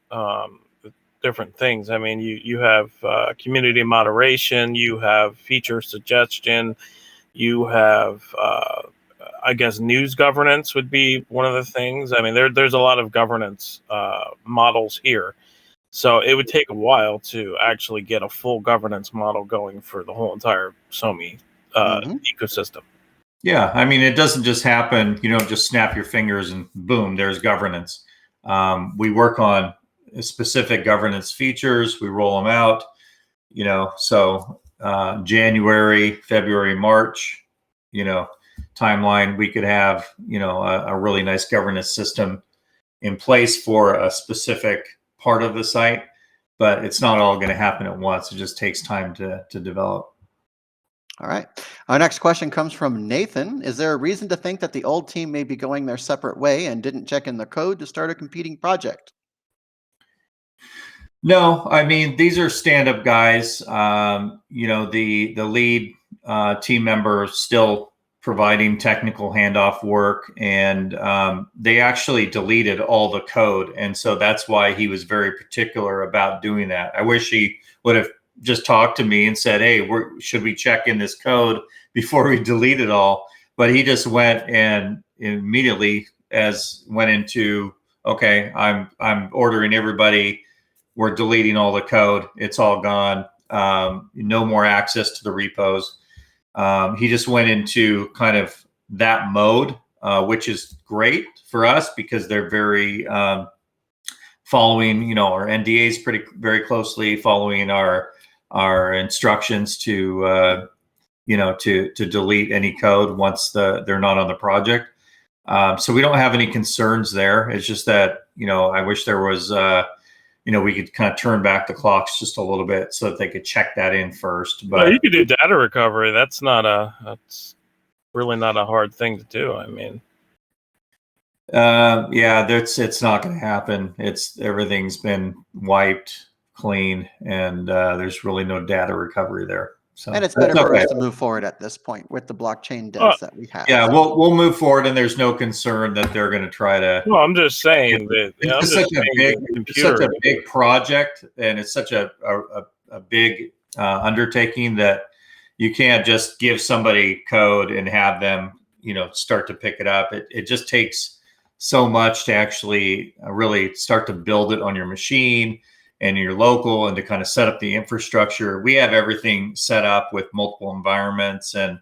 things. I mean, you have community moderation, you have feature suggestion, you have I guess news governance would be one of the things. I mean, there's a lot of governance models here. So it would take a while to actually get a full governance model going for the whole entire SoMee ecosystem. Yeah, I mean, it doesn't just happen. You don't just snap your fingers and boom, there's governance. We work on specific governance features. We roll them out, so January, February, March, timeline, we could have, a really nice governance system in place for a specific part of the site, but it's not all going to happen at once. It just takes time to develop. All right. Our next question comes from Nathan. Is there a reason to think that the old team may be going their separate way and didn't check in the code to start a competing project? No, I mean, these are stand-up guys. The lead team member still providing technical handoff work, and they actually deleted all the code. And so that's why he was very particular about doing that. I wish he would have just talked to me and said, hey, should we check in this code before we delete it all? But he just went and immediately went into, okay, I'm ordering everybody. We're deleting all the code. It's all gone. No more access to the repos. He just went into kind of that mode, which is great for us because they're very following, our NDAs very closely, following our instructions to delete any code once they're not on the project. So we don't have any concerns there. It's just that, I wish there was, we could kind of turn back the clocks just a little bit so that they could check that in first. But well, you could do data recovery. That's really not a hard thing to do. I mean, it's not going to happen. Everything's been wiped clean, and there's really no data recovery there. So, and it's better for us to move forward at this point with the blockchain devs that we have. Yeah, we'll move forward, and there's no concern that they're going to try to. Well, I'm just saying that it's such a big project, and it's such a big undertaking that you can't just give somebody code and have them, start to pick it up. It just takes so much to actually really start to build it on your machine and your local, and to kind of set up the infrastructure. We have everything set up with multiple environments and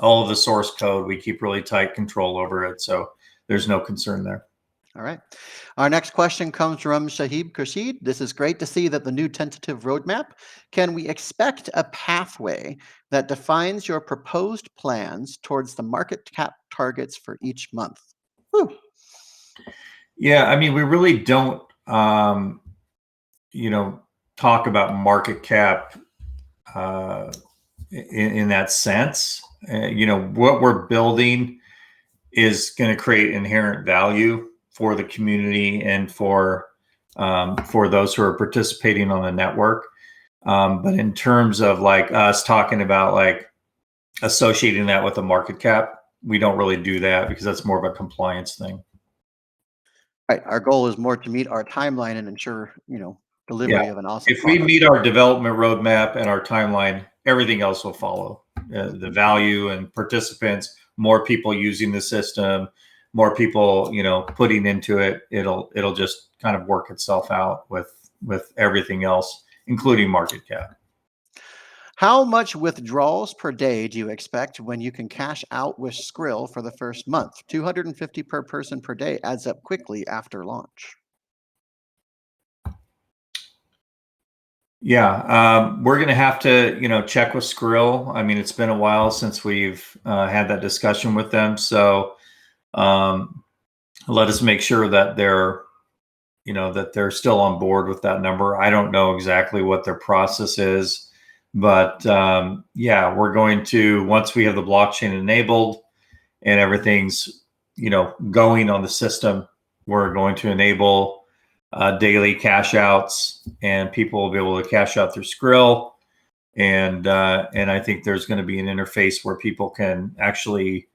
all of the source code. We keep really tight control over it. So there's no concern there. All right. Our next question comes from Shahib Khurshid. This is great to see that the new tentative roadmap. Can we expect a pathway that defines your proposed plans towards the market cap targets for each month? Whew. Yeah, I mean, we really don't, talk about market cap in that sense. What we're building is going to create inherent value for the community and for those who are participating on the network. But in terms of like us talking about like associating that with a market cap, we don't really do that because that's more of a compliance thing. Right. Our goal is more to meet our timeline and ensure, delivery of an awesome If we meet our development roadmap and our timeline, everything else will follow. The value and participants, more people using the system, more people, putting into it, it'll just kind of work itself out with everything else, including market cap. How much withdrawals per day do you expect when you can cash out with Skrill for the first month? 250 per person per day adds up quickly after launch. Yeah, we're going to have to, check with Skrill. I mean, it's been a while since we've had that discussion with them. So let us make sure that they're still on board with that number. I don't know exactly what their process is. But we're going to, once we have the blockchain enabled and everything's, going on the system, we're going to enable daily cash outs, and people will be able to cash out through Skrill. And I think there's going to be an interface where people can actually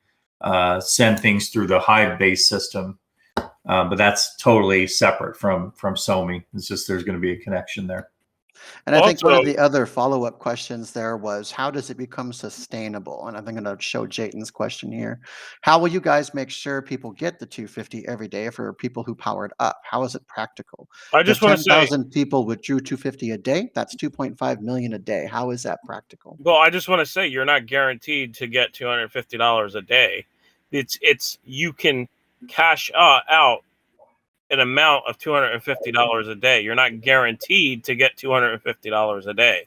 send things through the Hive-based system. But that's totally separate from SoMee. It's just there's going to be a connection there. And I think one of the other follow-up questions there was, how does it become sustainable? And I'm going to show Jayton's question here. How will you guys make sure people get the 250 every day for people who powered up? How is it practical? I just want to say 10,000 people withdrew 250 a day. That's 2.5 million a day. How is that practical? Well, I just want to say you're not guaranteed to get $250 a day. It's you can cash out an amount of $250 a day. You're not guaranteed to get $250 a day.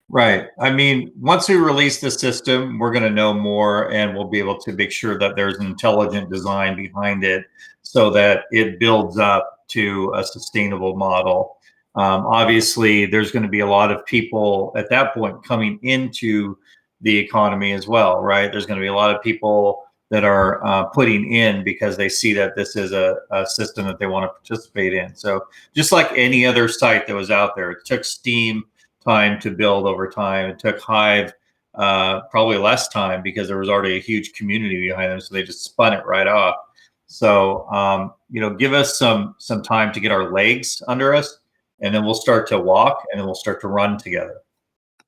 Right. I mean, once we release the system, we're going to know more, and we'll be able to make sure that there's an intelligent design behind it so that it builds up to a sustainable model. Obviously, there's going to be a lot of people at that point coming into the economy as well, right? There's going to be a lot of people that are putting in because they see that this is a system that they want to participate in. So just like any other site that was out there, it took steam time to build over time. It took Hive probably less time because there was already a huge community behind them, so they just spun it right off. So give us some time to get our legs under us, and then we'll start to walk, and then we'll start to run together.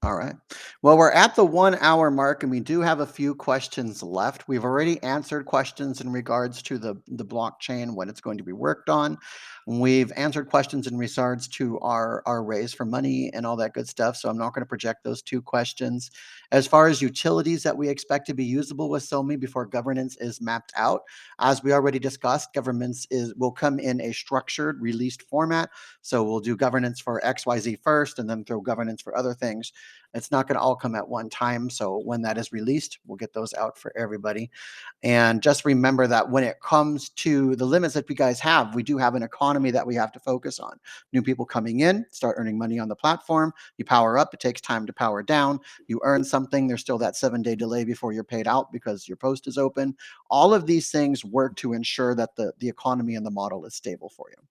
All right. Well, we're at the 1 hour mark, and we do have a few questions left. We've already answered questions in regards to the blockchain, when it's going to be worked on. We've answered questions in regards to our raise for money and all that good stuff. So I'm not going to project those 2 questions. As far as utilities that we expect to be usable with SoMee before governance is mapped out, as we already discussed, governance will come in a structured, released format. So we'll do governance for XYZ first, and then throw governance for other things. It's not going to all come at one time. So when that is released, we'll get those out for everybody. And just remember that when it comes to the limits that we guys have, we do have an economy that we have to focus on. New people coming in, start earning money on the platform. You power up, it takes time to power down. You earn something, there's still that 7-day delay before you're paid out because your post is open. All of these things work to ensure that the economy and the model is stable for you.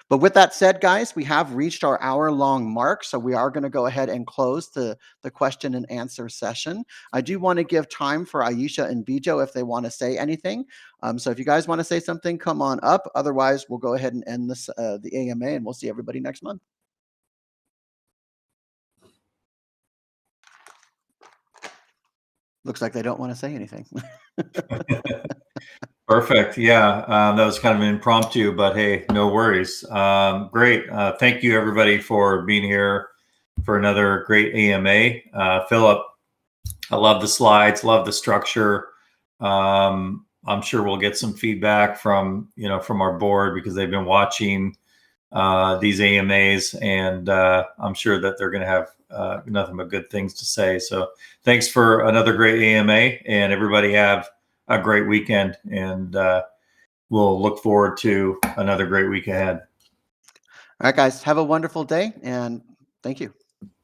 But with that said, guys, we have reached our hour-long mark, so we are going to go ahead and close the question and answer session. I do want to give time for Ayesha and Bijo if they want to say anything. So if you guys want to say something, come on up. Otherwise, we'll go ahead and end this the AMA, and we'll see everybody next month. Looks like they don't want to say anything. Perfect. Yeah, that was kind of impromptu, but hey, no worries. Great. Thank you, everybody, for being here for another great AMA. Philip, I love the slides, love the structure. I'm sure we'll get some feedback from our board because they've been watching these AMAs, and I'm sure that they're going to have nothing but good things to say. So thanks for another great AMA, and everybody have a great weekend, and we'll look forward to another great week ahead. All right, guys, have a wonderful day, and thank you.